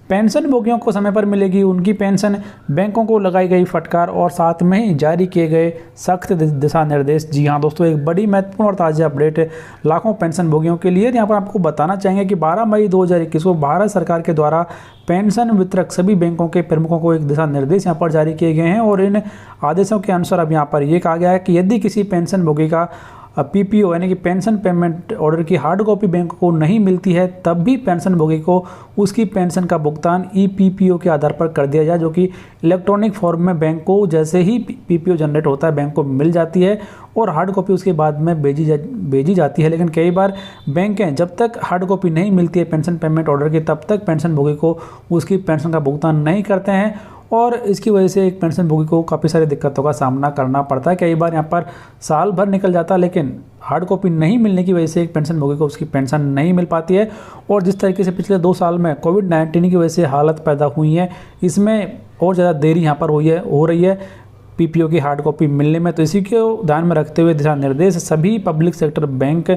Pension भोगियों को समय पर मिलेगी उनकी पेंशन, बैंकों को लगाई गई फटकार और साथ में ही जारी किए गए सख्त दिशा निर्देश। जी हाँ दोस्तों, एक बड़ी महत्वपूर्ण और ताज़ा अपडेट लाखों पेंशन भोगियों के लिए। यहाँ पर आपको बताना चाहेंगे कि 12 मई 2021 को भारत सरकार के द्वारा पेंशन वितरक सभी बैंकों के प्रमुखों को एक दिशा निर्देश यहाँ पर जारी किए गए हैं और इन आदेशों के अनुसार अब यहाँ पर यह कहा गया है कि यदि किसी पेंशन भोगी का पीपीओ यानी कि पेंशन पेमेंट ऑर्डर की हार्ड कॉपी बैंक को नहीं मिलती है, तब भी पेंशन भोगी को उसकी पेंशन का भुगतान ईपीपीओ के आधार पर कर दिया जाए, जो कि इलेक्ट्रॉनिक फॉर्म में बैंक को जैसे ही पीपीओ जनरेट होता है बैंक को मिल जाती है और हार्ड कॉपी उसके बाद में भेजी जाती है। लेकिन कई बार बैंकें जब तक हार्ड कॉपी नहीं मिलती है पेंशन पेमेंट ऑर्डर की, तब तक पेंशन भोगी को उसकी पेंशन का भुगतान नहीं करते हैं और इसकी वजह से एक पेंशन भोगी को काफ़ी सारी दिक्कतों का सामना करना पड़ता है। कई बार यहाँ पर साल भर निकल जाता है लेकिन हार्ड कॉपी नहीं मिलने की वजह से एक पेंशन भोगी को उसकी पेंशन नहीं मिल पाती है। और जिस तरीके से पिछले 2 साल में कोविड-19 की वजह से हालत पैदा हुई है, इसमें और ज़्यादा देरी यहाँ पर हो रही है पीपीओ की हार्ड कॉपी मिलने में। तो इसी को ध्यान में रखते हुए दिशा निर्देश सभी पब्लिक सेक्टर बैंक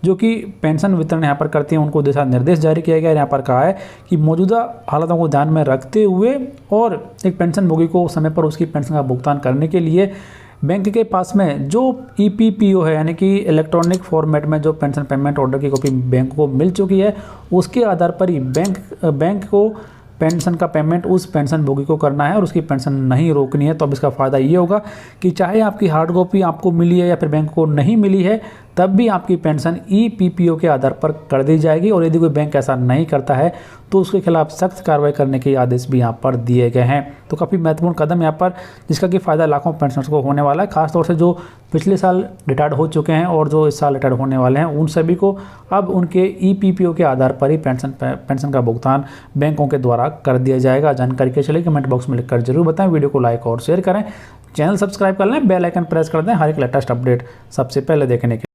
जो कि पेंशन वितरण यहाँ पर करते हैं उनको दिशा निर्देश जारी किया गया है। यहाँ पर कहा है कि मौजूदा हालातों को ध्यान में रखते हुए और एक पेंशन भोगी को समय पर उसकी पेंशन का भुगतान करने के लिए बैंक के पास में जो ईपीपीओ है यानी कि इलेक्ट्रॉनिक फॉर्मेट में जो पेंशन पेमेंट ऑर्डर की कॉपी बैंक को मिल चुकी है, उसके आधार पर ही बैंक को पेंशन का पेमेंट उस पेंशन भोगी को करना है और उसकी पेंशन नहीं रोकनी है। तो अब इसका फ़ायदा ये होगा कि चाहे आपकी हार्ड कॉपी आपको मिली है या फिर बैंक को नहीं मिली है, तब भी आपकी पेंशन ईपीपीओ के आधार पर कर दी जाएगी और यदि कोई बैंक ऐसा नहीं करता है तो उसके खिलाफ सख्त कार्रवाई करने के आदेश भी यहाँ पर दिए गए हैं। तो काफ़ी महत्वपूर्ण कदम यहाँ पर जिसका कि फ़ायदा लाखों पेंशनर्स को होने वाला है, खासतौर से जो पिछले साल रिटायर्ड हो चुके हैं और जो इस साल रिटायर्ड होने वाले हैं, उन सभी को अब उनके ईपीपीओ के आधार पर ही पेंशन का भुगतान बैंकों के द्वारा कर दिया जाएगा। जानकारी के चलिए कमेंट बॉक्स में लिखकर जरूर बताएं, वीडियो को लाइक और शेयर करें, चैनल सब्सक्राइब कर लें, बेल आइकन प्रेस कर दें हर एक लेटेस्ट अपडेट सबसे पहले देखने के।